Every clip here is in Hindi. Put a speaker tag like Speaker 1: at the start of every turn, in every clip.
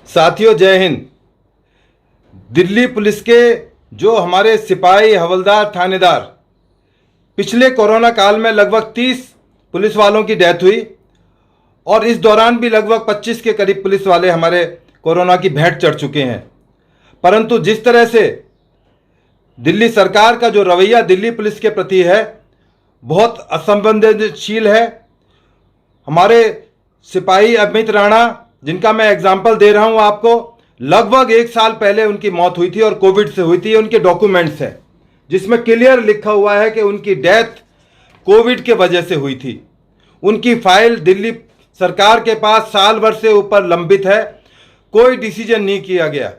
Speaker 1: साथियों, जय हिंद। दिल्ली पुलिस के जो हमारे सिपाही, हवलदार, थानेदार, पिछले कोरोना काल में लगभग 30 पुलिस वालों की डेथ हुई और इस दौरान भी लगभग 25 के करीब पुलिस वाले हमारे कोरोना की भेंट चढ़ चुके हैं। परंतु जिस तरह से दिल्ली सरकार का जो रवैया दिल्ली पुलिस के प्रति है, बहुत असंवेदनशील है। हमारे सिपाही अमित राणा, जिनका मैं एग्जाम्पल दे रहा हूं आपको, लगभग 1 साल पहले उनकी मौत हुई थी और कोविड से हुई थी। उनके डॉक्यूमेंट्स हैं जिसमें क्लियर लिखा हुआ है कि उनकी डेथ कोविड के वजह से हुई थी। उनकी फाइल दिल्ली सरकार के पास साल भर से ऊपर लंबित है, कोई डिसीजन नहीं किया गया।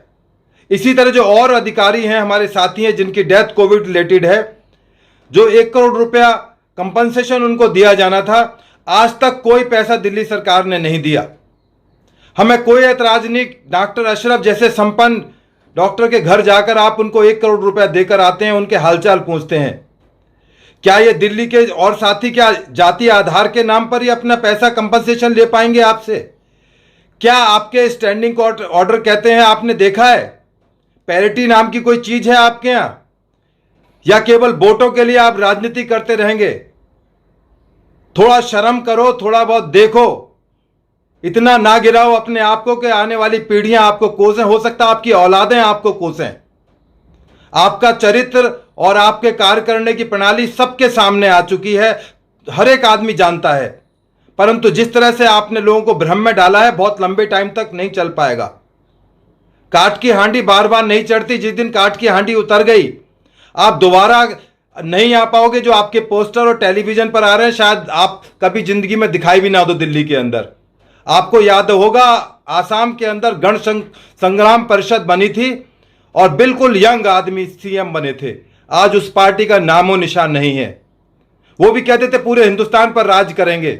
Speaker 1: इसी तरह जो और अधिकारी हैं, हमारे साथी हैं, जिनकी डेथ कोविड रिलेटेड है, जो 1 करोड़ रुपया कंपनसेशन उनको दिया जाना था, आज तक कोई पैसा दिल्ली सरकार ने नहीं दिया। हमें कोई एतराज नहीं। डॉक्टर अशरफ जैसे संपन्न डॉक्टर के घर जाकर आप उनको 1 करोड़ रुपया देकर आते हैं, उनके हालचाल पूछते हैं। क्या ये दिल्ली के और साथी क्या जाति आधार के नाम पर ही अपना पैसा कंपनसेशन ले पाएंगे आपसे? क्या आपके स्टैंडिंग कोर्ट ऑर्डर कहते हैं, आपने देखा है? पैरिटी नाम की कोई चीज है आपके यहां, या केवल वोटों के लिए आप राजनीति करते रहेंगे? थोड़ा शर्म करो, थोड़ा बहुत देखो। इतना ना गिराओ अपने आप को कि आने वाली पीढ़ियां आपको कोसें, हो सकता है आपकी औलादें आपको कोसें। आपका चरित्र और आपके कार्य करने की प्रणाली सबके सामने आ चुकी है, हर एक आदमी जानता है। परंतु जिस तरह से आपने लोगों को भ्रम में डाला है, बहुत लंबे टाइम तक नहीं चल पाएगा। काठ की हांडी बार बार नहीं चढ़ती। जिस दिन काठ की हांडी उतर गई, आप दोबारा नहीं आ पाओगे। जो आपके पोस्टर और टेलीविजन पर आ रहे हैं, शायद आप कभी जिंदगी में दिखाई भी ना दो दिल्ली के अंदर। आपको याद होगा, आसाम के अंदर गण संग्राम परिषद बनी थी और बिल्कुल यंग आदमी सीएम बने थे। आज उस पार्टी का नामो निशान नहीं है। वो भी कहते थे पूरे हिंदुस्तान पर राज करेंगे।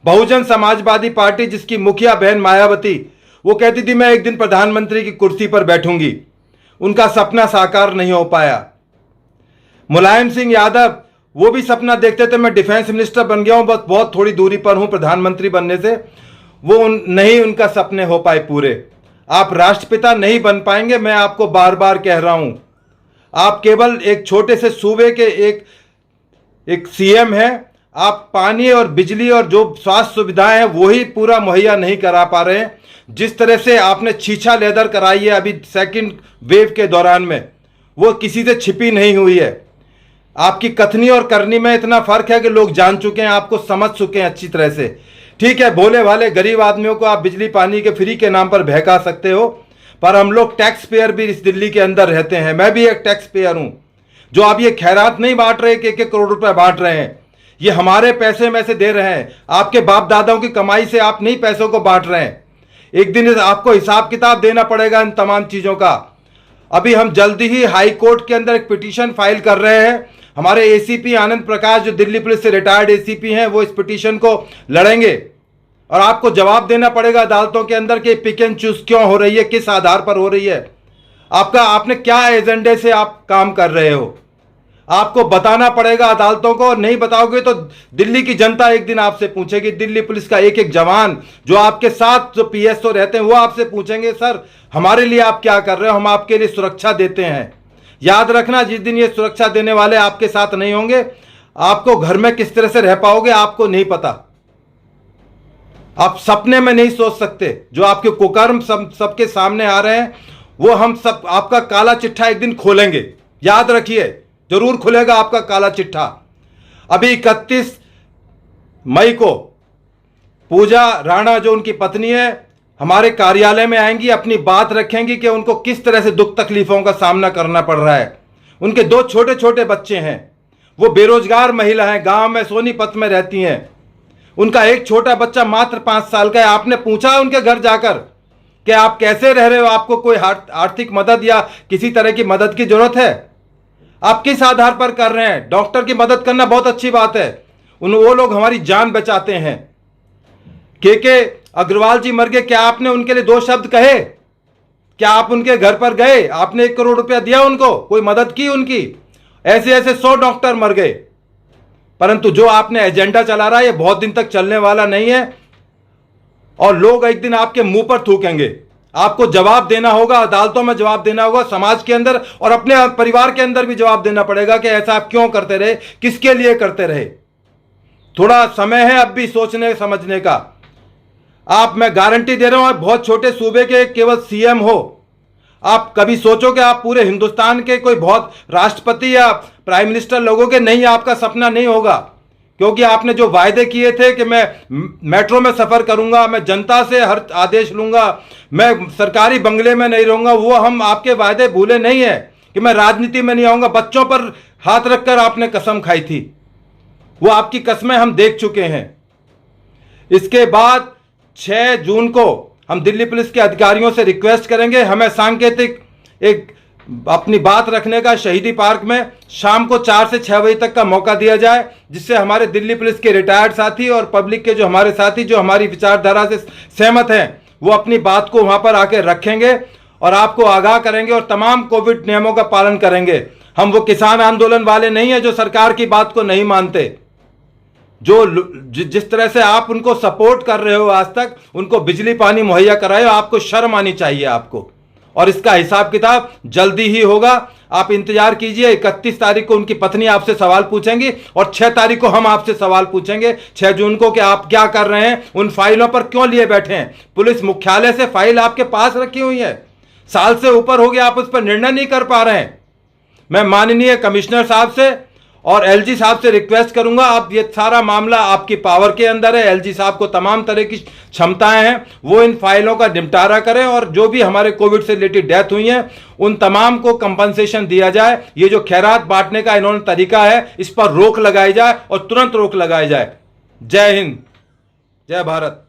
Speaker 1: बहुजन समाजवादी पार्टी, जिसकी मुखिया बहन मायावती, वो कहती थी मैं एक दिन प्रधानमंत्री की कुर्सी पर बैठूंगी। उनका सपना साकार नहीं हो पाया। मुलायम सिंह यादव, वो भी सपना देखते थे मैं डिफेंस मिनिस्टर बन गया हूं, बस बहुत थोड़ी दूरी पर हूं प्रधानमंत्री बनने से। वो नहीं, उनका सपने हो पाए पूरे। आप राष्ट्रपिता नहीं बन पाएंगे, मैं आपको बार बार कह रहा हूं। आप केवल एक छोटे से सूबे के एक सीएम हैं। आप पानी और बिजली और जो स्वास्थ्य सुविधाएं हैं वही पूरा मुहैया नहीं करा पा रहे हैं। जिस तरह से आपने छीछा लेदर कराई है अभी सेकंड वेव के दौरान में, वो किसी से छिपी नहीं हुई है। आपकी कथनी और करनी में इतना फर्क है कि लोग जान चुके हैं, आपको समझ चुके हैं अच्छी तरह से। ठीक है, भोले भाले गरीब आदमियों को आप बिजली पानी के फ्री के नाम पर बहका सकते हो, पर हम लोग टैक्स पेयर भी इस दिल्ली के अंदर रहते हैं। मैं भी एक टैक्स पेयर हूं। जो आप ये खैरात नहीं बांट रहे कि 1-1 करोड़ रुपए बांट रहे हैं, ये हमारे पैसे में से दे रहे हैं। आपके बाप दादाओं की कमाई से आप नहीं पैसों को बांट रहे हैं। एक दिन आपको हिसाब किताब देना पड़ेगा इन तमाम चीजों का। अभी हम जल्दी ही हाई कोर्ट के अंदर एक पिटीशन फाइल कर रहे हैं। हमारे एसीपी आनंद प्रकाश, जो दिल्ली पुलिस से रिटायर्ड एसीपी हैं, वो इस पिटीशन को लड़ेंगे और आपको जवाब देना पड़ेगा अदालतों के अंदर कि पिक एंड चूज क्यों हो रही है, किस आधार पर हो रही है, आपने क्या एजेंडे से आप काम कर रहे हो। आपको बताना पड़ेगा अदालतों को, और नहीं बताओगे तो दिल्ली की जनता एक दिन आपसे पूछेगी। दिल्ली पुलिस का एक एक जवान, जो आपके साथ जो पीएसओ रहते हैं, वो आपसे पूछेंगे सर हमारे लिए आप क्या कर रहे हो, हम आपके लिए सुरक्षा देते हैं। याद रखना, जिस दिन ये सुरक्षा देने वाले आपके साथ नहीं होंगे, आपको घर में किस तरह से रह पाओगे आपको नहीं पता। आप सपने में नहीं सोच सकते। जो आपके कुकर्म सबके सामने आ रहे हैं, वो हम सब आपका काला चिट्ठा एक दिन खोलेंगे। याद रखिए, जरूर खुलेगा आपका काला चिट्ठा। अभी 31 मई को पूजा राणा, जो उनकी पत्नी है, हमारे कार्यालय में आएंगी, अपनी बात रखेंगी कि उनको किस तरह से दुख तकलीफों का सामना करना पड़ रहा है। उनके 2 छोटे छोटे बच्चे हैं, वो बेरोजगार महिला हैं, गांव में सोनीपत में रहती हैं। उनका एक छोटा बच्चा मात्र 5 साल का है। आपने पूछा उनके घर जाकर कि आप कैसे रह रहे हो, आपको कोई आर्थिक मदद या किसी तरह की मदद की जरूरत है? आप किस आधार पर कर रहे हैं? डॉक्टर की मदद करना बहुत अच्छी बात है, वो लोग हमारी जान बचाते हैं। के अग्रवाल जी मर गए, क्या आपने उनके लिए 2 शब्द कहे? क्या आप उनके घर पर गए? आपने 1 करोड़ रुपया दिया उनको? कोई मदद की उनकी? ऐसे ऐसे 100 डॉक्टर मर गए। परंतु जो आपने एजेंडा चला रहा है, ये बहुत दिन तक चलने वाला नहीं है और लोग एक दिन आपके मुंह पर थूकेंगे। आपको जवाब देना होगा, अदालतों में जवाब देना होगा, समाज के अंदर और अपने परिवार के अंदर भी जवाब देना पड़ेगा कि ऐसा आप क्यों करते रहे, किसके लिए करते रहे। थोड़ा समय है अब भी सोचने समझने का। मैं गारंटी दे रहा हूं, आप बहुत छोटे सूबे के केवल सीएम हो, आप कभी सोचो कि आप पूरे हिंदुस्तान के कोई बहुत राष्ट्रपति या प्राइम मिनिस्टर लोगों के, नहीं, आपका सपना नहीं होगा। क्योंकि आपने जो वायदे किए थे कि मैं मेट्रो में सफर करूंगा, मैं जनता से हर आदेश लूंगा, मैं सरकारी बंगले में नहीं रहूंगा, वो हम आपके वायदे भूले नहीं है। कि मैं राजनीति में नहीं आऊंगा, बच्चों पर हाथ रखकर आपने कसम खाई थी, वो आपकी कस्में हम देख चुके हैं। इसके बाद 6 जून को हम दिल्ली पुलिस के अधिकारियों से रिक्वेस्ट करेंगे, हमें सांकेतिक एक अपनी बात रखने का शहीदी पार्क में शाम को 4 से 6 बजे तक का मौका दिया जाए, जिससे हमारे दिल्ली पुलिस के रिटायर्ड साथी और पब्लिक के जो हमारे साथी जो हमारी विचारधारा से सहमत हैं, वो अपनी बात को वहां पर आकर रखेंगे और आपको आगाह करेंगे और तमाम कोविड नियमों का पालन करेंगे। हम वो किसान आंदोलन वाले नहीं है जो सरकार की बात को नहीं मानते। जो जिस तरह से आप उनको सपोर्ट कर रहे हो आज तक, उनको बिजली पानी मुहैया कराए, आपको शर्म आनी चाहिए आपको। और इसका हिसाब किताब जल्दी ही होगा, आप इंतजार कीजिए। 31 तारीख को उनकी पत्नी आपसे सवाल पूछेंगी और 6 तारीख को हम आपसे सवाल पूछेंगे, 6 जून को, कि आप क्या कर रहे हैं, उन फाइलों पर क्यों लिए बैठे हैं। पुलिस मुख्यालय से फाइल आपके पास रखी हुई है, साल से ऊपर हो गया, आप उस पर निर्णय नहीं कर पा रहे हैं। मैं माननीय कमिश्नर साहब से और एलजी साहब से रिक्वेस्ट करूंगा, आप ये सारा मामला आपकी पावर के अंदर है, एलजी साहब को तमाम तरह की क्षमताएं हैं, वो इन फाइलों का निपटारा करें और जो भी हमारे कोविड से रिलेटेड डेथ हुई है उन तमाम को कंपनसेशन दिया जाए। ये जो खैरात बांटने का इन्होंने तरीका है, इस पर रोक लगाई जाए और तुरंत रोक लगाई जाए। जय हिंद, जय भारत।